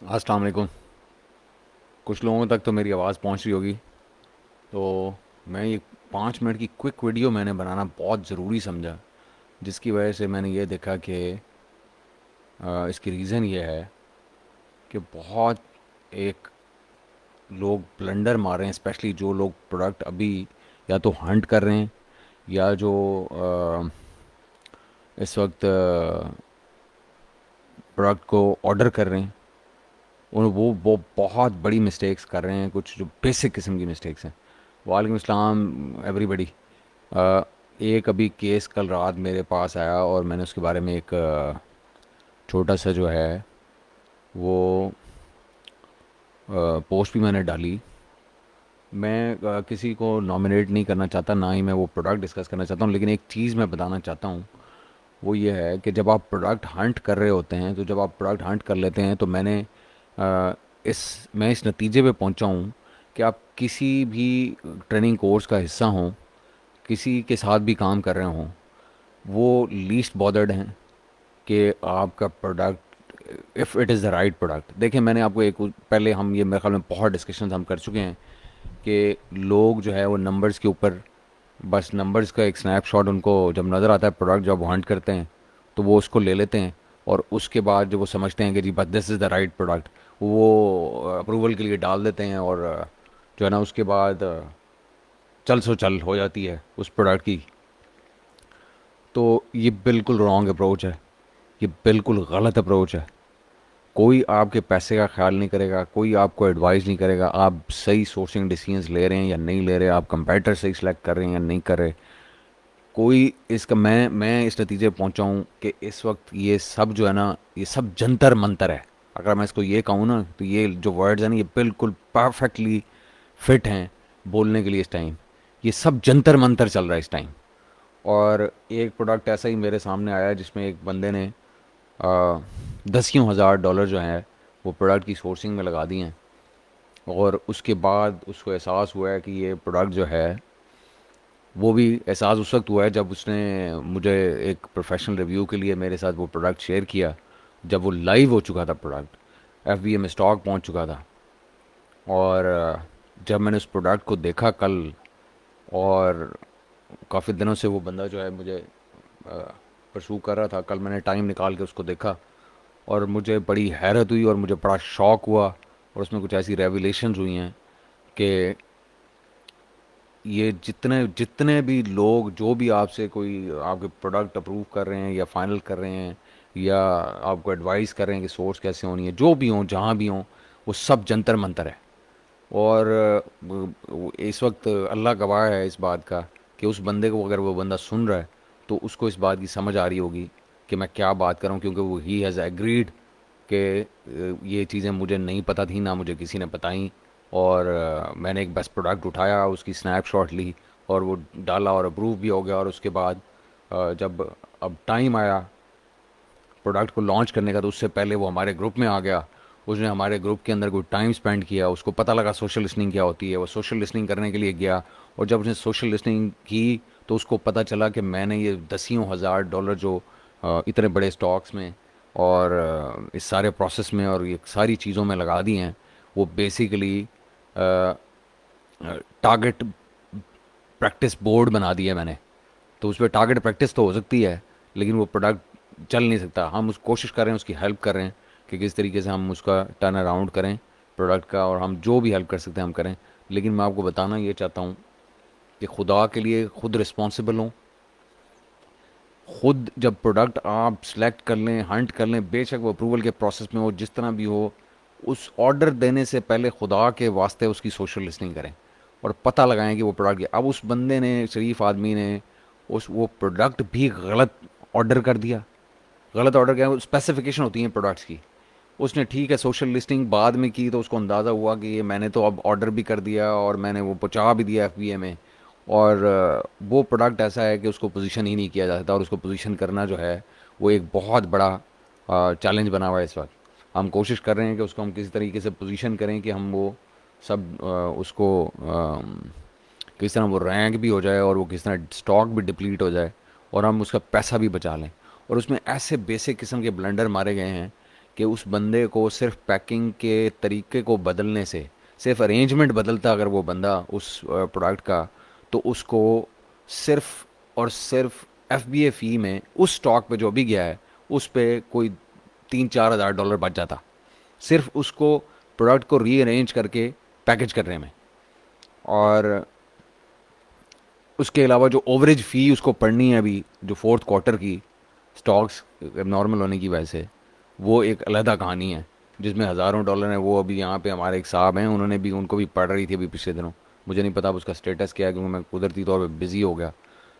अस्सलाम वालेकुम। कुछ लोगों तक तो मेरी आवाज़ पहुंच रही होगी। तो मैं ये 5 मिनट की क्विक वीडियो मैंने बनाना बहुत ज़रूरी समझा, जिसकी वजह से मैंने ये देखा कि इसकी रीज़न ये है कि बहुत एक लोग ब्लंडर मार रहे हैं, स्पेशली जो लोग प्रोडक्ट अभी या तो हंट कर रहे हैं या जो इस वक्त प्रोडक्ट को ऑर्डर कर रहे हैं। उन वो बहुत बड़ी मिस्टेक्स कर रहे हैं, कुछ जो बेसिक किस्म की मिस्टेक्स हैं। वालेकुम अस्सलाम एवरीबडी। एक अभी केस कल रात मेरे पास आया और मैंने उसके बारे में एक छोटा सा जो है वो पोस्ट भी मैंने डाली। मैं किसी को नॉमिनेट नहीं करना चाहता, ना ही मैं वो प्रोडक्ट डिस्कस करना चाहता हूँ, लेकिन एक चीज़ मैं बताना चाहता हूँ। वो ये है कि जब आप प्रोडक्ट हंट कर रहे होते हैं, तो जब आप प्रोडक्ट हंट कर लेते हैं तो अ, मैं इस नतीजे पे पहुंचा हूँ कि आप किसी भी ट्रेनिंग कोर्स का हिस्सा हों, किसी के साथ भी काम कर रहे हों, वो लीस्ट बॉदर्ड हैं कि आपका product if it is the right product. देखिए, मैंने आपको एक पहले हम ये मेरे ख्याल में बहुत डिस्कशन हम कर चुके हैं कि लोग जो है वो नंबर्स के ऊपर, बस नंबर्स का एक स्नैपशॉट उनको जब नज़र आता है प्रोडक्ट जब वो हंट करते हैं, तो वो उसको ले लेते हैं। और उसके बाद जब वो समझते हैं कि जी बस this is the right product, वो अप्रूवल के लिए डाल देते हैं। और जो है ना, उसके बाद चल सो चल हो जाती है उस प्रोडक्ट की। तो ये बिल्कुल रॉन्ग अप्रोच है, ये बिल्कुल गलत अप्रोच है। कोई आपके पैसे का ख्याल नहीं करेगा, कोई आपको एडवाइस नहीं करेगा आप सही सोर्सिंग डिसीजंस ले रहे हैं या नहीं ले रहे, आप कंपेटर सही सिलेक्ट कर रहे हैं या नहीं कर रहे। कोई इसका मैं इस नतीजे पे पहुंचा हूँ कि इस वक्त ये सब जो है ना, ये सब जंतर मंतर है। अगर मैं इसको ये कहूँ ना, तो ये जो वर्ड्स हैं ना, ये बिल्कुल परफेक्टली फिट हैं बोलने के लिए इस टाइम। ये सब जंतर मंतर चल रहा है इस टाइम। और एक प्रोडक्ट ऐसा ही मेरे सामने आया जिसमें एक बंदे ने दसियों हज़ार डॉलर जो हैं वो प्रोडक्ट की सोर्सिंग में लगा दिए हैं। और उसके बाद उसको एहसास हुआ है कि ये प्रोडक्ट जो है, वो भी एहसास उस वक्त हुआ है जब उसने मुझे एक प्रोफेशनल रिव्यू के लिए मेरे साथ वो प्रोडक्ट शेयर किया, जब वो लाइव हो चुका था, प्रोडक्ट एफ में स्टॉक पहुंच चुका था। और जब मैंने उस प्रोडक्ट को देखा कल, और काफ़ी दिनों से वो बंदा जो है मुझे परसू कर रहा था, कल मैंने टाइम निकाल के उसको देखा और मुझे बड़ी हैरत हुई और मुझे बड़ा शौक हुआ। और उसमें कुछ ऐसी रेवलेशंस हुई हैं कि ये जितने जितने भी लोग जो भी आपसे कोई आपके प्रोडक्ट अप्रूव कर रहे हैं या फाइनल कर रहे हैं या आपको एडवाइस कर रहे हैं कि सोर्स कैसे होनी है, जो भी हों जहाँ भी हों, वो सब जंतर मंतर है। और इस वक्त अल्लाह गवाह है इस बात का कि उस बंदे को, अगर वो बंदा सुन रहा है, तो उसको इस बात की समझ आ रही होगी कि मैं क्या बात कर रहा हूँ, क्योंकि वो ही हैज़ एग्रीड कि ये चीज़ें मुझे नहीं पता थी, ना मुझे किसी ने बताई। और मैंने एक बेस्ट प्रोडक्ट उठाया, उसकी स्नैपशॉट ली और वो डाला और अप्रूव भी हो गया। और उसके बाद जब अब टाइम आया प्रोडक्ट को लॉन्च करने का, तो उससे पहले वो हमारे ग्रुप में आ गया। उसने हमारे ग्रुप के अंदर कोई टाइम स्पेंड किया, उसको पता लगा सोशल लिसनिंग क्या होती है, वो सोशल लिसनिंग करने के लिए गया। और जब उसने सोशल लिसनिंग की, तो उसको पता चला कि मैंने ये दसियों हज़ार डॉलर जो इतने बड़े स्टॉक्स में और इस सारे प्रोसेस में और ये सारी चीज़ों में लगा दी हैं, वो बेसिकली टारगेट प्रैक्टिस बोर्ड बना दिया मैंने। तो उस पर टारगेट प्रैक्टिस तो हो सकती है, लेकिन वो प्रोडक्ट चल नहीं सकता। हम उस कोशिश कर रहे हैं, उसकी हेल्प कर रहे हैं कि किस तरीके से हम उसका टर्न अराउंड करें प्रोडक्ट का, और हम जो भी हेल्प कर सकते हैं हम करें। लेकिन मैं आपको बताना ये चाहता हूँ कि खुदा के लिए खुद रिस्पॉन्सिबल हों। खुद जब प्रोडक्ट आप सेलेक्ट कर लें, हंट कर लें, बेशक वो अप्रूवल के प्रोसेस में हो, जिस तरह भी हो, उस ऑर्डर देने से पहले खुदा के वास्ते उसकी सोशल लिसनिंग करें और पता लगाएं कि वो प्रोडक्ट क्या। अब उस बंदे ने, शरीफ आदमी ने, उस वो प्रोडक्ट भी गलत ऑर्डर कर दिया। गलत ऑर्डर क्या, स्पेसिफिकेशन होती हैं प्रोडक्ट्स की। उसने ठीक है सोशल लिस्टिंग बाद में की, तो उसको अंदाज़ा हुआ कि ये मैंने तो अब ऑर्डर भी कर दिया और मैंने वो पहुंचा भी दिया एफ में। और वो प्रोडक्ट ऐसा है कि उसको पोजीशन ही नहीं किया जा सकता, और उसको पोजीशन करना जो है वो एक बहुत बड़ा चैलेंज बना हुआ है इस वक्त। हम कोशिश कर रहे हैं कि उसको हम किसी तरीके से पोजीशन करें कि हम वो सब उसको किस तरह वो रैंक भी हो जाए और वो किस तरह स्टॉक भी डिप्लीट हो जाए और हम उसका पैसा भी बचा लें। और उसमें ऐसे बेसिक किस्म के ब्लंडर मारे गए हैं कि उस बंदे को सिर्फ पैकिंग के तरीके को बदलने से, सिर्फ अरेंजमेंट बदलता अगर वो बंदा उस प्रोडक्ट का, तो उसको सिर्फ और सिर्फ FBA फ़ी में उस स्टॉक पे जो भी गया है उस पे कोई 3-4 हज़ार डॉलर बच जाता, सिर्फ उसको प्रोडक्ट को रीअरेंज करके पैकेज करने में। और उसके अलावा जो ओवरेज फ़ी उसको पड़नी है अभी जो फोर्थ क्वार्टर की स्टॉक्स नॉर्मल होने की वजह से, वो एक अलहदा कहानी है जिसमें हज़ारों डॉलर हैं। वो अभी यहाँ पे हमारे एक साहब हैं, उन्होंने भी, उनको भी पड़ रही थी अभी पिछले दिनों। मुझे नहीं पता अब उसका स्टेटस क्या है क्योंकि मैं कुदरती तौर पे बिज़ी हो गया।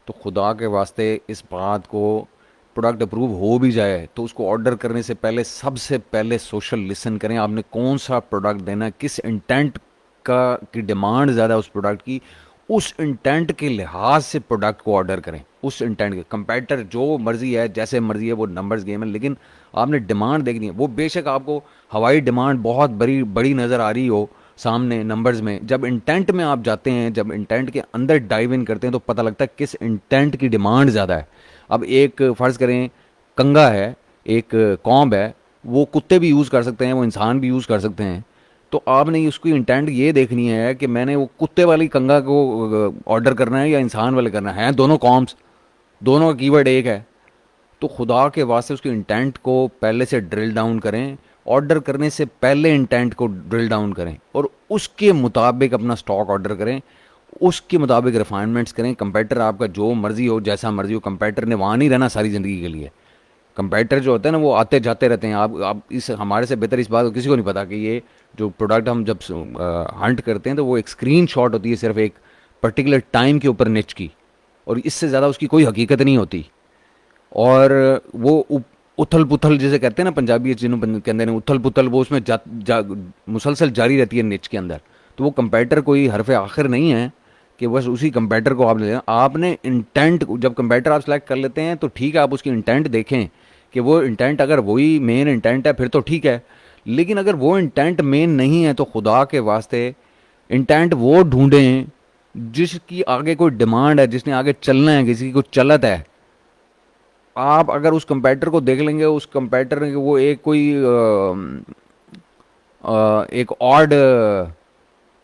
तो खुदा के वास्ते इस बात को, प्रोडक्ट अप्रूव हो भी जाए तो उसको ऑर्डर करने से पहले सबसे पहले सोशल लिसन करें। आपने कौन सा प्रोडक्ट देना है, किस इंटेंट का की डिमांड ज़्यादा है उस प्रोडक्ट की, उस इंटेंट के लिहाज से प्रोडक्ट को ऑर्डर करें। उस इंटेंट के कंपेटिटर जो मर्जी है, जैसे मर्जी है, वो नंबर्स गेम है, लेकिन आपने डिमांड देखनी है। वो बेशक आपको हवाई डिमांड बहुत बड़ी बड़ी नज़र आ रही हो सामने नंबर्स में, जब इंटेंट में आप जाते हैं, जब इंटेंट के अंदर डाइव इन करते हैं तो पता लगता है किस इंटेंट की डिमांड ज़्यादा है। अब एक फ़र्ज़ करें कंगा है, एक कॉम्ब है, वो कुत्ते भी यूज़ कर सकते हैं, वो इंसान भी यूज़ कर सकते हैं। तो आपने उसकी इंटेंट ये देखनी है कि मैंने वो कुत्ते वाली कंगा को ऑर्डर करना है या इंसान वाले करना है, दोनों कॉम्स, दोनों का कीवर्ड एक है। तो खुदा के वास्ते उसकी इंटेंट को पहले से ड्रिल डाउन करें, ऑर्डर करने से पहले इंटेंट को ड्रिल डाउन करें और उसके मुताबिक अपना स्टॉक ऑर्डर करें, उसके मुताबिक रिफाइनमेंट्स करें। कंपेटिटर आपका जो मर्जी हो, जैसा मर्जी हो, कंपेटिटर ने वहाँ नहीं रहना सारी ज़िंदगी के लिए। कंपेटिटर जो होते हैं ना वो आते जाते रहते हैं। आप इस हमारे से बेहतर इस बात को किसी को नहीं पता कि ये जो प्रोडक्ट हम जब हंट करते हैं तो वो एक स्क्रीन शॉट होती है सिर्फ एक पर्टिकुलर टाइम के ऊपर निच की, और इससे ज़्यादा उसकी कोई हकीकत नहीं होती। और वो उथल पुथल जिसे कहते हैं ना पंजाबी जिन्हों कहते हैं उथल पुथल, वो उसमें मुसलसल जारी रहती है निच के अंदर। तो वो कंपेटिटर कोई हरफ आखिर नहीं है कि बस उसी कंपेटिटर को आप ले लें। आपने इंटेंट, जब कंपेटिटर आप सेलेक्ट कर लेते हैं तो ठीक है, आप उसकी इंटेंट देखें कि वो इंटेंट अगर वही मेन इंटेंट है फिर तो ठीक है, लेकिन अगर वो इंटेंट मेन नहीं है तो खुदा के वास्ते इंटेंट वो ढूंढें जिसकी आगे कोई डिमांड है, जिसने आगे चलना है, किसी की कोई चलत है। आप अगर उस कंपेटिटर को देख लेंगे, उस कंपेटिटर ने वो एक कोई एक ऑड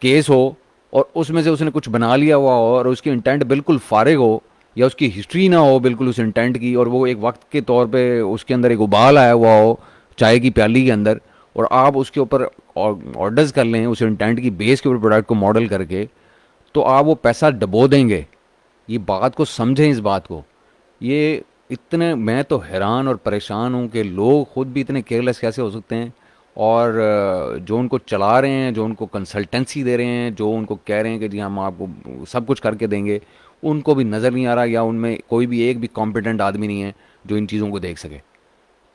केस हो और उसमें से उसने कुछ बना लिया हुआ हो और उसकी इंटेंट बिल्कुल फारिग हो, या उसकी हिस्ट्री ना हो बिल्कुल उस इंटेंट की, और वो एक वक्त के तौर पे उसके अंदर एक उबाल आया हुआ हो चाय की प्याली के अंदर, और आप उसके ऊपर ऑर्डर्स कर लें उस इंटेंट की बेस के ऊपर प्रोडक्ट को मॉडल करके, तो आप वो पैसा डबो देंगे। ये बात को समझें, इस बात को। ये इतने, मैं तो हैरान और परेशान हूँ कि लोग खुद भी इतने केयरलेस कैसे हो सकते हैं। और जो उनको चला रहे हैं, जो उनको कंसल्टेंसी दे रहे हैं, जो उनको कह रहे हैं कि जी हम आपको सब कुछ करके देंगे, उनको भी नज़र नहीं आ रहा, या उनमें कोई भी एक भी कॉम्पिटेंट आदमी नहीं है जो इन चीज़ों को देख सके।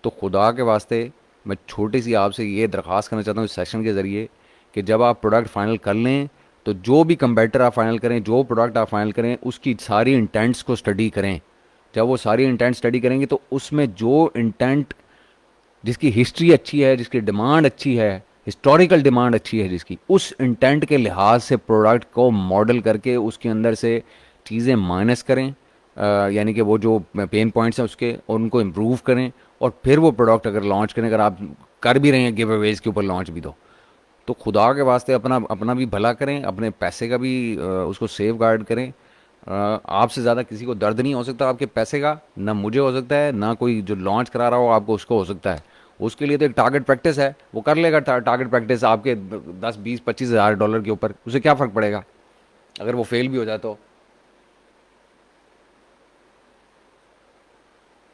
तो खुदा के वास्ते मैं छोटी सी आपसे ये दरख्वास्त करना चाहता हूँ इस सेशन के ज़रिए कि जब आप प्रोडक्ट फाइनल कर लें तो जो भी कंपेटिटर आप फाइनल करें, जो प्रोडक्ट आप फाइनल करें, उसकी सारी इंटेंट्स को स्टडी करें। जब वो सारी इंटेंट स्टडी करेंगे तो उसमें जो इंटेंट जिसकी हिस्ट्री अच्छी है, जिसकी डिमांड अच्छी है, हिस्टोरिकल डिमांड अच्छी है जिसकी, उस इंटेंट के लिहाज से प्रोडक्ट को मॉडल करके उसके अंदर से चीज़ें माइनस करें, यानी कि वो जो पेन पॉइंट्स हैं उसके, और उनको इम्प्रूव करें, और फिर वो प्रोडक्ट अगर लॉन्च करें। अगर आप कर भी रहे हैं गिव अवेज के ऊपर लॉन्च भी, तो खुदा के वास्ते अपना अपना भी भला करें, अपने पैसे का भी उसको सेफ गार्ड करें। आपसे ज़्यादा किसी को दर्द नहीं हो सकता आपके पैसे का, ना मुझे हो सकता है, ना कोई जो लॉन्च करा रहा हो आपको उसको हो सकता है। उसके लिए तो एक टारगेट प्रैक्टिस है, वो कर लेगा टारगेट प्रैक्टिस आपके 10-20-25 हज़ार डॉलर के ऊपर, उसे क्या फ़र्क पड़ेगा अगर वो फेल भी हो जाए तो।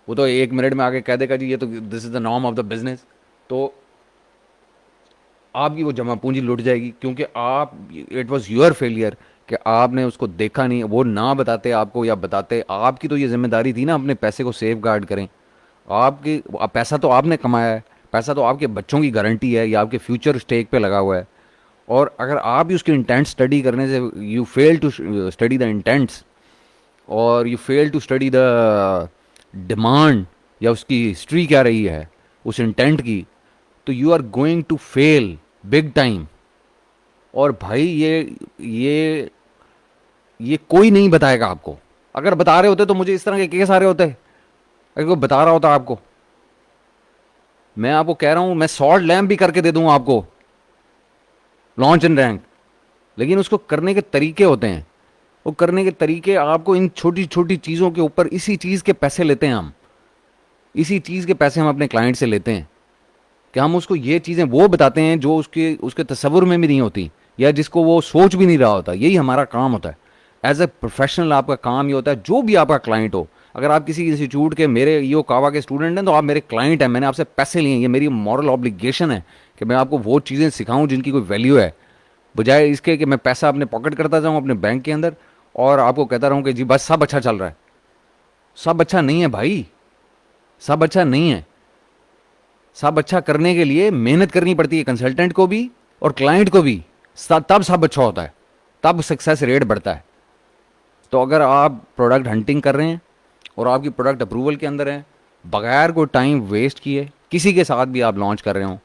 वो तो 1 मिनट में आके कह देगा जी ये तो this is the norm of the business. तो आपकी वो जमा पूंजी लुट जाएगी, क्योंकि आप, इट वॉज योर फेलियर कि आपने उसको देखा नहीं। वो ना बताते आपको या बताते, आपकी तो ये जिम्मेदारी थी ना अपने पैसे को सेफ गार्ड करें। आपकी पैसा तो आपने कमाया है, पैसा तो आपके बच्चों की गारंटी है या आपके फ्यूचर स्टेक पे लगा हुआ है। और अगर आप भी उसके इंटेंट स्टडी करने से you fail to study the intents, और you fail to study the demand या उसकी हिस्ट्री क्या रही है उस इंटेंट की, तो you are going to fail big time. और भाई ये कोई नहीं बताएगा आपको। अगर बता रहे होते तो मुझे इस तरह के केस आ रहे होते, अगर कोई बता रहा होता आपको। मैं आपको कह रहा हूं, मैं सॉल्ट लैम्प भी करके दे दूंगा आपको, लॉन्च एंड रैंक। लेकिन उसको करने के तरीके होते हैं, वो करने के तरीके आपको इन छोटी छोटी चीज़ों के ऊपर, इसी चीज़ के पैसे लेते हैं हम, इसी चीज़ के पैसे हम अपने क्लाइंट से लेते हैं कि हम उसको ये चीज़ें वो बताते हैं जो उसके उसके तसव्वुर में भी नहीं होती, या जिसको वो सोच भी नहीं रहा होता। यही हमारा काम होता है। एज ए प्रोफेशनल आपका काम ये होता है, जो भी आपका क्लाइंट हो। अगर आप किसी इंस्टीट्यूट के, मेरे यो कावा के स्टूडेंट हैं, तो आप मेरे क्लाइंट हैं, मैंने आपसे पैसे लिए हैं, ये मेरी मॉरल ऑब्लिगेशन है कि मैं आपको वो चीज़ें सिखाऊं जिनकी कोई वैल्यू है, बजाय इसके कि मैं पैसा अपने पॉकेट करता जाऊं अपने बैंक के अंदर और आपको कहता रहूं कि जी बस सब अच्छा चल रहा है। सब अच्छा नहीं है भाई, सब अच्छा नहीं है। सब अच्छा करने के लिए मेहनत करनी पड़ती है, कंसल्टेंट को भी और क्लाइंट को भी। तब सब अच्छा होता है, तब सक्सेस रेट बढ़ता है। तो अगर आप प्रोडक्ट हंटिंग कर रहे हैं और आपकी प्रोडक्ट अप्रूवल के अंदर है, बगैर कोई टाइम वेस्ट किए, किसी के साथ भी आप लॉन्च कर रहे हो,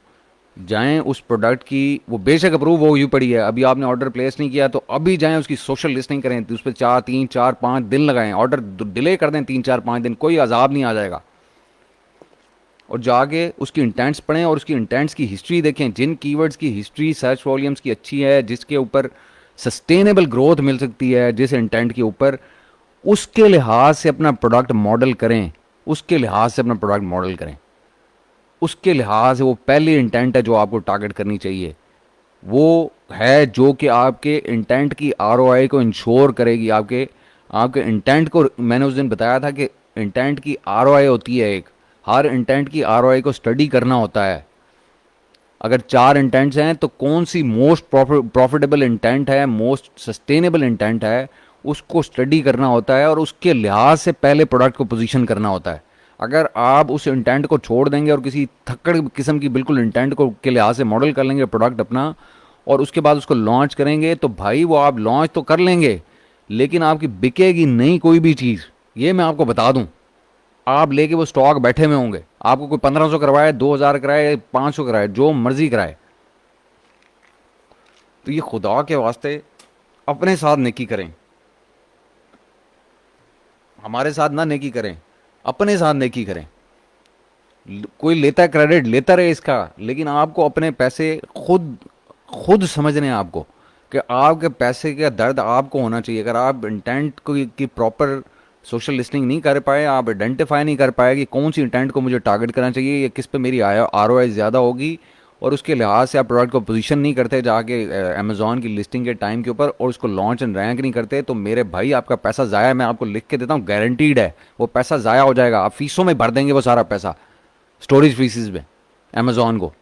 जाएं उस प्रोडक्ट की, वो बेशक अप्रूव हो ही पड़ी है, अभी आपने ऑर्डर प्लेस नहीं किया, तो अभी जाएं उसकी सोशल लिस्टिंग करें, तो उस पर 4 3 4 5 दिन लगाएं, ऑर्डर डिले कर दें 3 4 5 दिन, कोई अजाब नहीं आ जाएगा। और जाके उसकी इंटेंट्स पढ़ें और उसकी इंटेंट्स की हिस्ट्री देखें, जिन कीवर्ड्स की हिस्ट्री सर्च वॉल्यूम्स की अच्छी है, जिसके ऊपर सस्टेनेबल ग्रोथ मिल सकती है, जिस इंटेंट के ऊपर, उसके लिहाज से अपना प्रोडक्ट मॉडल करें, उसके लिहाज से अपना प्रोडक्ट मॉडल करें, उसके लिहाज से वो पहली इंटेंट है जो आपको टारगेट करनी चाहिए, वो है जो कि आपके इंटेंट की आरओआई को इंश्योर करेगी। आपके आपके इंटेंट को, मैंने उस दिन बताया था कि इंटेंट की आरओआई होती है एक, हर इंटेंट की आरओआई को स्टडी करना होता है। अगर 4 इंटेंट्स हैं तो कौन सी मोस्ट प्रॉफिटेबल इंटेंट है, मोस्ट सस्टेनेबल इंटेंट है, उसको स्टडी करना होता है और उसके लिहाज से पहले प्रोडक्ट को पोजीशन करना होता है। अगर आप उस इंटेंट को छोड़ देंगे और किसी थक्कड़ किस्म की बिल्कुल इंटेंट को के लिहाज से मॉडल कर लेंगे प्रोडक्ट अपना, और उसके बाद उसको लॉन्च करेंगे, तो भाई वो आप लॉन्च तो कर लेंगे लेकिन आपकी बिकेगी नहीं कोई भी चीज़, ये मैं आपको बता दूं। आप लेके वो स्टॉक बैठे हुए होंगे, आपको कोई 1500 करवाए, 2000 कराए, 500 कराए, जो मर्जी कराए। तो ये खुदा के वास्ते अपने साथ नेकी करें, हमारे साथ ना नेकी करें, अपने साथ नेकी करें। कोई लेता है क्रेडिट, लेता रहे इसका, लेकिन आपको अपने पैसे खुद खुद समझने हैं आपको, कि आपके पैसे का दर्द आपको होना चाहिए। अगर आप इंटेंट को की प्रॉपर सोशल लिस्टिंग नहीं कर पाए, आप आइडेंटिफाई नहीं कर पाए कि कौन सी इंटेंट को मुझे टारगेट करना चाहिए या किस पे मेरी आरओआई ज़्यादा होगी, और उसके लिहाज से आप प्रोडक्ट को पोजीशन नहीं करते जाके अमेजोन की लिस्टिंग के टाइम के ऊपर, और उसको लॉन्च एंड रैंक नहीं करते, तो मेरे भाई आपका पैसा ज़ाया, मैं आपको लिख के देता हूँ, गारंटीड है वो पैसा ज़ाया हो जाएगा। आप फीसों में भर देंगे वो सारा पैसा, स्टोरेज फीसिस में अमेजोन को,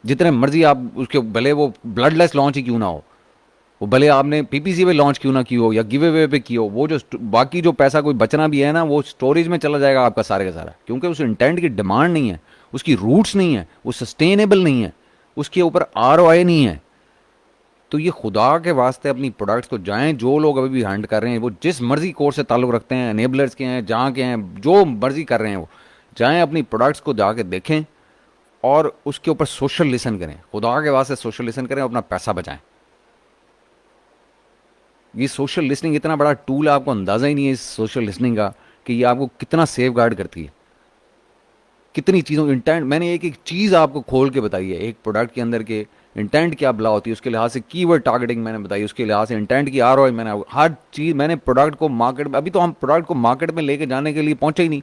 जितने मर्जी आप उसके, भले वो ब्लडलेस लॉन्च ही क्यों ना हो, वो भले आपने पीपीसी पे लॉन्च क्यों ना की हो या गिव अवे पे की हो, वो जो बाकी जो पैसा कोई बचना भी है ना, वो स्टोरेज में चला जाएगा आपका सारे का सारा, क्योंकि उस इंटेंट की डिमांड नहीं है, उसकी रूट्स नहीं है, वो सस्टेनेबल नहीं है, उसके ऊपर आरओआई नहीं है। तो ये खुदा के वास्ते अपनी प्रोडक्ट्स को जाएं, जो लोग अभी भी हंट कर रहे हैं, वो जिस मर्जी कोर्स से ताल्लुक़ रखते हैं, एनेबलर्स के हैं, जहाँ के हैं, जो मर्जी कर रहे हैं, वो जाएं अपनी प्रोडक्ट्स को जाके देखें और उसके ऊपर सोशल लिसन करें, खुदा के वास्ते सोशल लिसन करें और अपना पैसा बचाएं। ये सोशल लिसनिंग इतना बड़ा टूल है, आपको अंदाज़ा ही नहीं है इस सोशल लिसनिंग का, कि ये आपको कितना सेफ गार्ड करती है, कितनी चीज़ों इंटेंट। मैंने एक एक चीज़ आपको खोल के बताई है, एक प्रोडक्ट के अंदर के इंटेंट क्या बला होती है, उसके लिहाज से कीवर्ड टारगेटिंग मैंने बताई, उसके लिहाज से इंटेंट की आरओआई मैंने, हर चीज़ मैंने प्रोडक्ट को मार्केट में, अभी तो हम प्रोडक्ट को मार्केट में लेके जाने के लिए पहुंचे ही नहीं।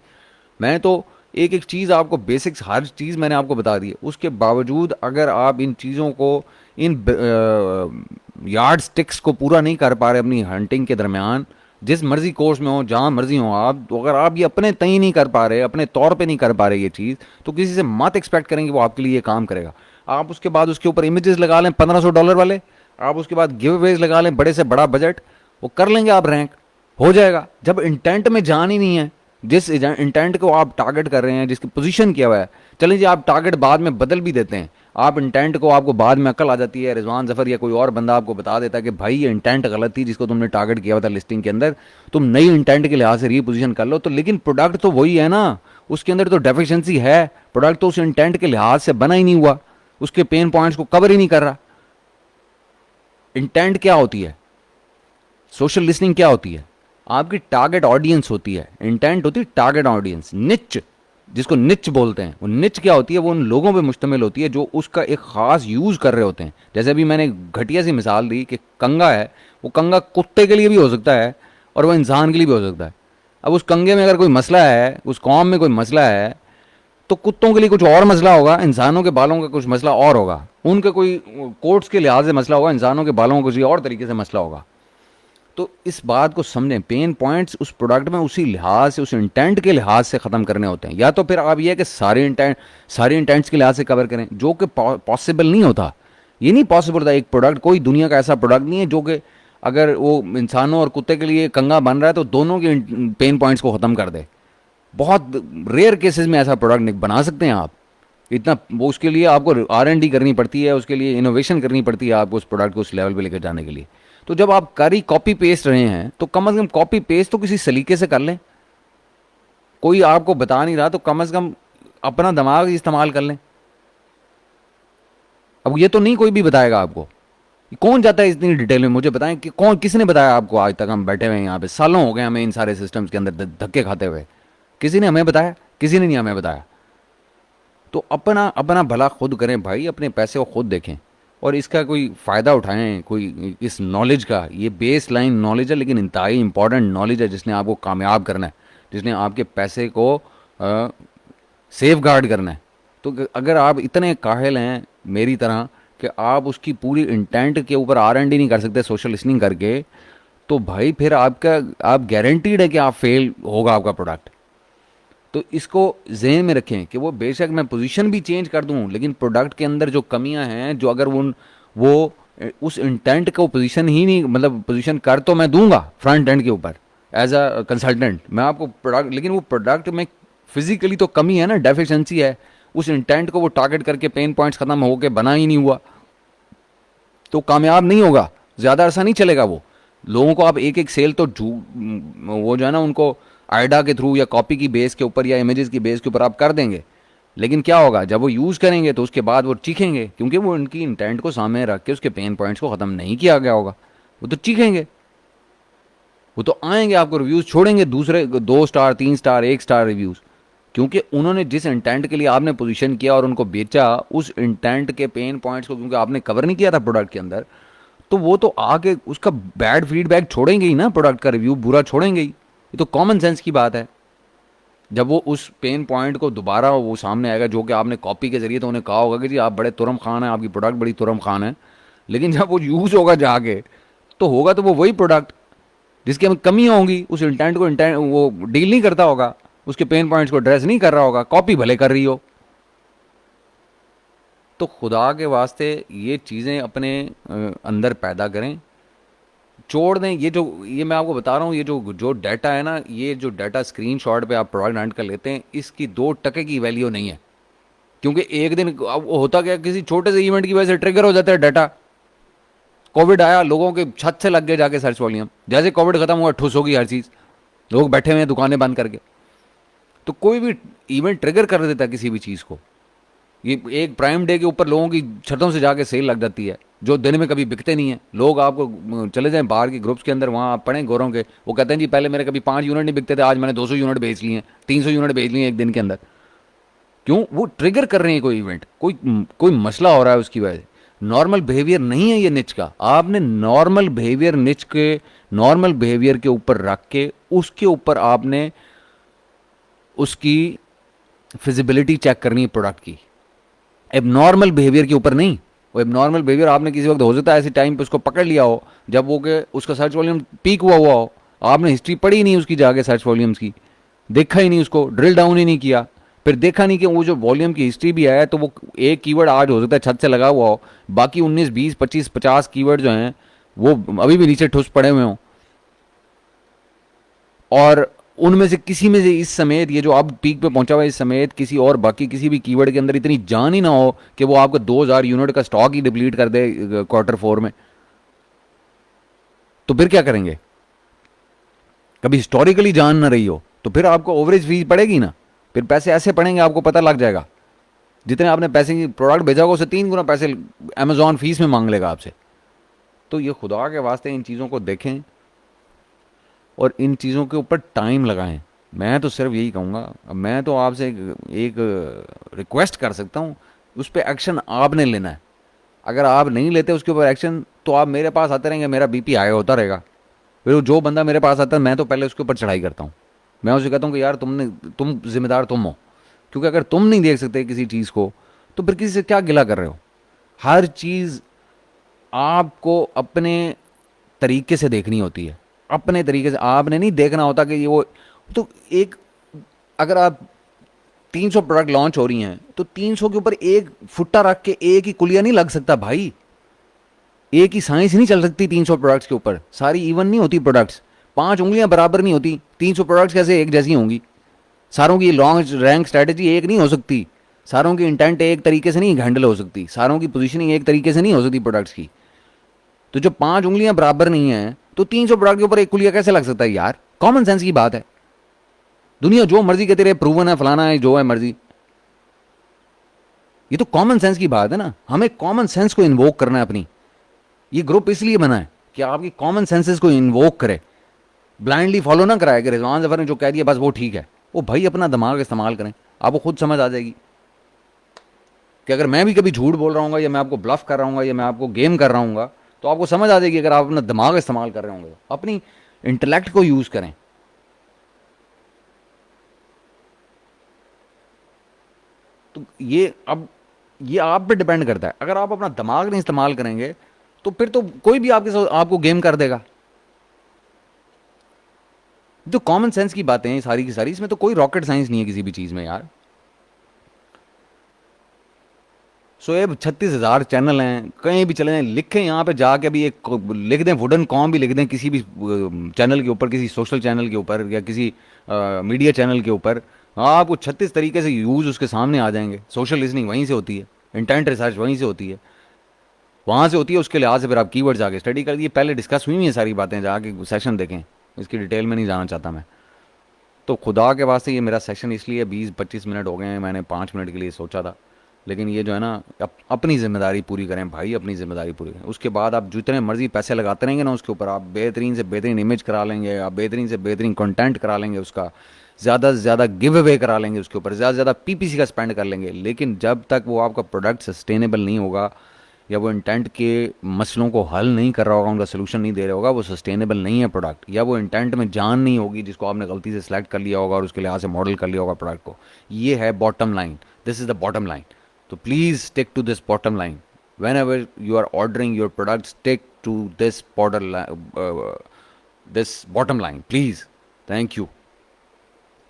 मैंने तो एक एक चीज़ आपको, बेसिक्स हर चीज़ मैंने आपको बता दी है। उसके बावजूद अगर आप इन चीज़ों को, इन यार्ड स्टिक्स को पूरा नहीं कर पा रहे अपनी हंटिंग के दरमियान, जिस मर्जी कोर्स में हो, जहाँ मर्जी हो आप, तो अगर आप ये अपने तय नहीं कर पा रहे, अपने तौर पे नहीं कर पा रहे ये चीज़, तो किसी से मत एक्सपेक्ट करेंगे वो आपके लिए ये काम करेगा। आप उसके बाद उसके ऊपर इमेजेस लगा लें $1500 वाले, आप उसके बाद गिव अवेज लगा लें बड़े से बड़ा बजट, वो कर लेंगे आप रैंक, हो जाएगा। जब इंटेंट में जान ही नहीं है, जिस इंटेंट को आप टारगेट कर रहे हैं, जिसकी पोजीशन किया हुआ है, चलिए जी आप टारगेट बाद में बदल भी देते हैं, आप इंटेंट को, आपको बाद में अकल आ जाती है, रिजवान जफर या कोई और बंदा आपको बता देता है कि भाई ये इंटेंट गलत थी जिसको तुमने टारगेट किया हुआ था लिस्टिंग के अंदर, तुम नई इंटेंट के लिहाज से रीपोजिशन कर लो, तो लेकिन प्रोडक्ट तो वही है ना, उसके अंदर तो डेफिशिएंसी है, प्रोडक्ट तो उस इंटेंट के लिहाज से बना ही नहीं हुआ, उसके पेन पॉइंट्स को कवर ही नहीं कर रहा। इंटेंट क्या होती है, सोशल लिसनिंग क्या होती है, आपकी टारगेट ऑडियंस होती है, इंटेंट होती है टारगेट ऑडियंस, निच, जिसको निच बोलते हैं। वो निच क्या होती है, वो उन लोगों पे मुश्तमिल होती है जो उसका एक ख़ास यूज़ कर रहे होते हैं। जैसे अभी मैंने घटिया सी मिसाल दी कि कंगा है, वो कंगा कुत्ते के लिए भी हो सकता है और वो इंसान के लिए भी हो सकता है। अब उस कंगे में अगर कोई मसला है, उस कौम में कोई मसला है, तो कुत्तों के लिए कुछ और मसला होगा, इंसानों के बालों का कुछ मसला और होगा। उनके कोई कोर्ट्स के लिहाज से मसला होगा, इंसानों के बालों का किसी और तरीके से मसला होगा। तो इस बात को समझें, पेन पॉइंट्स उस प्रोडक्ट में उसी लिहाज से, उस इंटेंट के लिहाज से ख़त्म करने होते हैं। या तो फिर आप ये है कि सारे इंटेंट्स के लिहाज से कवर करें, जो कि पॉसिबल नहीं होता। ये नहीं पॉसिबल होता। एक प्रोडक्ट, कोई दुनिया का ऐसा प्रोडक्ट नहीं है जो कि अगर वो इंसानों और कुत्ते के लिए कंगा बन रहा है तो दोनों के पेन पॉइंट्स को ख़त्म कर दे। बहुत रेयर केसेस में ऐसा प्रोडक्ट बना सकते हैं आप। इतना वो, उसके लिए आपको R&D करनी पड़ती है, उसके लिए इनोवेशन करनी पड़ती है आपको उस प्रोडक्ट को उस लेवल पे लेकर जाने के लिए। तो जब आप कारी कॉपी पेस्ट रहे हैं तो कम से कम कॉपी पेस्ट तो किसी सलीके से कर लें। कोई आपको बता नहीं रहा तो कम से कम अपना दिमाग इस्तेमाल कर लें। अब ये तो नहीं कोई भी बताएगा आपको। कौन जाता है इतनी डिटेल में, मुझे बताएं कि कौन, किसने बताया आपको? आज तक हम बैठे हुए हैं यहाँ पे, सालों हो गए हमें इन सारे सिस्टम्स के अंदर धक्के खाते हुए। किसी ने हमें बताया? किसी ने नहीं हमें बताया। तो अपना अपना भला खुद करें भाई, अपने पैसे को खुद देखें और इसका कोई फ़ायदा उठाएं। कोई इस नॉलेज का, ये बेस लाइन नॉलेज है लेकिन इंतहाई इंपॉर्टेंट नॉलेज है, जिसने आपको कामयाब करना है, जिसने आपके पैसे को सेफ गार्ड करना है। तो अगर आप इतने काहिल हैं मेरी तरह कि आप उसकी पूरी इंटेंट के ऊपर R&D नहीं कर सकते सोशल लिसनिंग करके, तो भाई फिर आपका, आप गारंटीड है कि आप फेल होगा आपका प्रोडक्ट। तो इसको जहन में रखें कि वो बेशक मैं पोजीशन भी चेंज कर दूं, लेकिन प्रोडक्ट के अंदर जो कमियां हैं, जो अगर वो उस इंटेंट को पोजीशन ही नहीं, मतलब पोजीशन कर तो मैं दूंगा फ्रंट एंड के ऊपर एज अ कंसल्टेंट मैं आपको प्रोडक्ट, लेकिन वो प्रोडक्ट में फिजिकली तो कमी है ना, डेफिशिएंसी है। उस इंटेंट को वो टारगेट करके पेन पॉइंट्स खत्म होकर बना ही नहीं हुआ, तो कामयाब नहीं होगा, ज़्यादा अरसा नहीं चलेगा वो। लोगों को आप एक एक सेल तो वो जो है ना, उनको आइडा के थ्रू या कॉपी की बेस के ऊपर या इमेजेस की बेस के ऊपर आप कर देंगे, लेकिन क्या होगा जब वो यूज़ करेंगे तो उसके बाद वो चीखेंगे, क्योंकि वो उनकी इंटेंट को सामने रख के उसके पेन पॉइंट्स को ख़त्म नहीं किया गया होगा। वो तो चीखेंगे, वो तो आएंगे आपको रिव्यूज़ छोड़ेंगे, दूसरे 2 स्टार 3 स्टार 1 स्टार रिव्यूज़, क्योंकि उन्होंने जिस इंटेंट के लिए आपने पोजीशन किया और उनको बेचा, उस इंटेंट के पेन पॉइंट्स को क्योंकि आपने कवर नहीं किया था प्रोडक्ट के अंदर, तो वो तो आगे उसका बैड फीडबैक छोड़ेंगे ही ना, प्रोडक्ट का रिव्यू बुरा छोड़ेंगे ही। ये तो कॉमन सेंस की बात है। जब वो उस पेन पॉइंट को दोबारा वो सामने आएगा, जो कि आपने कॉपी के जरिए तो उन्हें कहा होगा कि जी आप बड़े तुरम खान हैं, आपकी प्रोडक्ट बड़ी तुरम खान है, लेकिन जब वो यूज़ होगा जाके, तो होगा तो वो वही प्रोडक्ट जिसकी हमें कमियाँ होंगी। उस इंटेंट को इंटेंट वो डील नहीं करता होगा, उसके पेन पॉइंट्स को एड्रेस नहीं कर रहा होगा, कॉपी भले कर रही हो। तो खुदा के वास्ते ये चीज़ें अपने अंदर पैदा करें, छोड़ दें। ये मैं आपको बता रहा हूँ, ये जो जो डाटा है ना, ये जो डाटा स्क्रीनशॉट पे आप प्रोडक्ट हंट कर लेते हैं, इसकी 2 टके की वैल्यू नहीं है। क्योंकि एक दिन अब होता क्या, किसी छोटे से इवेंट की वजह से ट्रिगर हो जाता है डाटा। कोविड आया, लोगों के छत से लग गए जाके सर्च वॉल्यूम, जैसे कोविड खत्म हुआ ठुस होगी हर चीज़, लोग बैठे हुए हैं दुकानें बंद करके। तो कोई भी इवेंट ट्रिगर कर देता है किसी भी चीज़ को। ये एक प्राइम डे के ऊपर लोगों की छतों से जाके सेल लग जाती है, जो दिन में कभी बिकते नहीं है। लोग, आपको चले जाएं बाहर के ग्रुप्स के अंदर, वहाँ आप पढ़ें गोरों के, वो कहते हैं जी पहले मेरे कभी 5 यूनिट नहीं बिकते थे, आज मैंने 200 यूनिट बेच लिए हैं, 300 यूनिट बेच लिए एक दिन के अंदर। क्यों? वो ट्रिगर कर रहे हैं कोई इवेंट, कोई कोई मसला हो रहा है उसकी वजह से। नॉर्मल बिहेवियर नहीं है ये निच का। आपने नॉर्मल बिहेवियर निच के, नॉर्मल बिहेवियर के ऊपर रख के उसके ऊपर आपने उसकी फिजिबिलिटी चेक करनी है प्रोडक्ट की, एबनॉर्मल बिहेवियर के ऊपर नहीं। वो एबनॉर्मल बिहेवियर आपने किसी वक्त, हो सकता है ऐसे टाइम पे उसको पकड़ लिया हो जब वो के उसका सर्च वॉल्यूम पीक हुआ हो, आपने हिस्ट्री पढ़ी नहीं उसकी, जाके सर्च वॉल्यूम्स की देखा ही नहीं, उसको ड्रिल डाउन ही नहीं किया, फिर देखा नहीं कि वो जो वॉल्यूम की हिस्ट्री भी है, तो वो एक कीवर्ड आज हो सकता है छत से लगा हुआ हो, बाकी 19 20 25 50 कीवर्ड जो हैं वो अभी भी नीचे ठुस पड़े हुए हों, और उनमें से किसी में से इस समेत, ये जो अब पीक पे पहुंचा हुआ है इस समेत, किसी और बाकी किसी भी कीवर्ड के अंदर इतनी जान ही ना हो कि वो आपको 2000 यूनिट का स्टॉक ही डिप्लीट कर दे Q4 में, तो फिर क्या करेंगे? कभी हिस्टोरिकली जान ना रही हो तो फिर आपको ओवरेज फीस पड़ेगी ना, फिर पैसे ऐसे पड़ेंगे आपको पता लग जाएगा, जितने आपने पैसे की प्रोडक्ट भेजा होगा उससे 3 गुना पैसे अमेजॉन फीस में मांग लेगा आपसे। तो ये खुदा के वास्ते इन चीज़ों को देखें और इन चीज़ों के ऊपर टाइम लगाएं। मैं तो सिर्फ यही कहूँगा, अब मैं तो आपसे एक रिक्वेस्ट कर सकता हूँ, उस पर एक्शन आपने लेना है। अगर आप नहीं लेते उसके ऊपर एक्शन, तो आप मेरे पास आते रहेंगे, मेरा बीपी हाई होता रहेगा। फिर वो जो बंदा मेरे पास आता है, मैं तो पहले उसके ऊपर चढ़ाई करता हूँ। मैं उसे कहता हूँ कि यार तुम जिम्मेदार तुम हो, क्योंकि अगर तुम नहीं देख सकते किसी चीज़ को, तो फिर किसी से क्या गिला कर रहे हो। हर चीज़ आपको अपने तरीके से देखनी होती है। अपने तरीके से आपने नहीं देखना होता कि ये वो, तो एक, अगर आप 300 प्रोडक्ट लॉन्च हो रही हैं, तो 300 के ऊपर एक फुट्टा रख के एक ही कुलिया नहीं लग सकता भाई। एक ही साइंस नहीं चल सकती 300 प्रोडक्ट्स के ऊपर, सारी इवन नहीं होती प्रोडक्ट्स। 5 उंगलियां बराबर नहीं होती, 300 प्रोडक्ट्स कैसे एक जैसी होंगी। सारों की लॉन्च रैंक स्ट्रैटेजी एक नहीं हो सकती। सारों की इंटेंट एक तरीके से नहीं हैंडल हो सकती। सारों की पोजीशनिंग एक तरीके से नहीं हो सकती प्रोडक्ट्स की। तो जब 5 उंगलियां बराबर नहीं है, तो 300 प्रोडक्ट के ऊपर एक कुलिया कैसे लग सकता है यार। कॉमन सेंस की बात है। दुनिया जो मर्जी कहती रहे, प्रूवन है, फलाना है, जो है मर्जी, ये तो कॉमन सेंस की बात है ना। हमें कॉमन सेंस को इन्वोक करना है अपनी। ये ग्रुप इसलिए बना है कि आपकी कॉमन सेंसेस को इन्वोक करे, ब्लाइंडली फॉलो ना कराया कि रिजवान जफर ने जो कह दिया बस वो ठीक है। वो भाई अपना दिमाग इस्तेमाल करें, आपको खुद समझ आ जाएगी कि अगर मैं भी कभी झूठ बोल रहा हूँ, या मैं आपको ब्लफ कर रहा हूँ, या मैं आपको गेम कर रहा हूँ, तो आपको समझ आ जाएगी। अगर आप अपना दिमाग इस्तेमाल कर रहे होंगे, तो अपनी इंटेलेक्ट को यूज करें। तो ये आप पे डिपेंड करता है। अगर आप अपना दिमाग नहीं इस्तेमाल करेंगे, तो फिर तो कोई भी आपके साथ आपको गेम कर देगा। तो कॉमन सेंस की बातें हैं सारी की सारी, इसमें तो कोई रॉकेट साइंस नहीं है किसी भी चीज में यार। शोएब 36,000 चैनल हैं, कहीं भी चले जाएं, लिखें यहाँ पे जाके भी एक लिख दें, वुडन कॉम भी लिख दें किसी भी चैनल के ऊपर, किसी सोशल चैनल के ऊपर, या किसी मीडिया चैनल के ऊपर। आपको 36 तरीके से यूज उसके सामने आ जाएंगे। सोशल लिसनिंग वहीं से होती है, इंटेंट रिसर्च वहीं से होती है, वहाँ से होती है। उसके लिहाज से फिर आप कीवर्ड्स आगे स्टडी कर दिए, पहले डिस्कस हुई हैं सारी बातें, जाके सेशन देखें। इसकी डिटेल में नहीं जाना चाहता मैं। तो खुदा के वास्ते, ये मेरा सेशन इसलिए 20-25 मिनट हो गए हैं, मैंने 5 मिनट के लिए सोचा था। लेकिन ये जो है ना, अपनी जिम्मेदारी पूरी करें भाई, अपनी जिम्मेदारी पूरी करें। उसके बाद आप जितने मर्जी पैसे लगाते रहेंगे ना उसके ऊपर, आप बेहतरीन से बेहतरीन इमेज करा लेंगे, आप बेहतरीन से बेहतरीन कंटेंट करा लेंगे उसका, ज़्यादा से ज़्यादा गिव अवे करा लेंगे उसके ऊपर, ज़्यादा से ज़्यादा पीपीसी का स्पेंड कर लेंगे। लेकिन जब तक वो आपका प्रोडक्ट सस्टेनेबल नहीं होगा, या वो इंटेंट के मसलों को हल नहीं कर रहा होगा, उनका सोल्यूशन नहीं दे रहा होगा, वो सस्टेनेबल नहीं है प्रोडक्ट। या वो इंटेंट में जान नहीं होगी जिसको आपने गलती से सिलेक्ट कर लिया होगा और उसके लिहाज से मॉडल कर लिया होगा प्रोडक्ट को। ये है bottom line, this is the bottom line. तो please stick to this bottom line. Whenever you are ordering your product, stick to this border, this bottom line please. Thank you.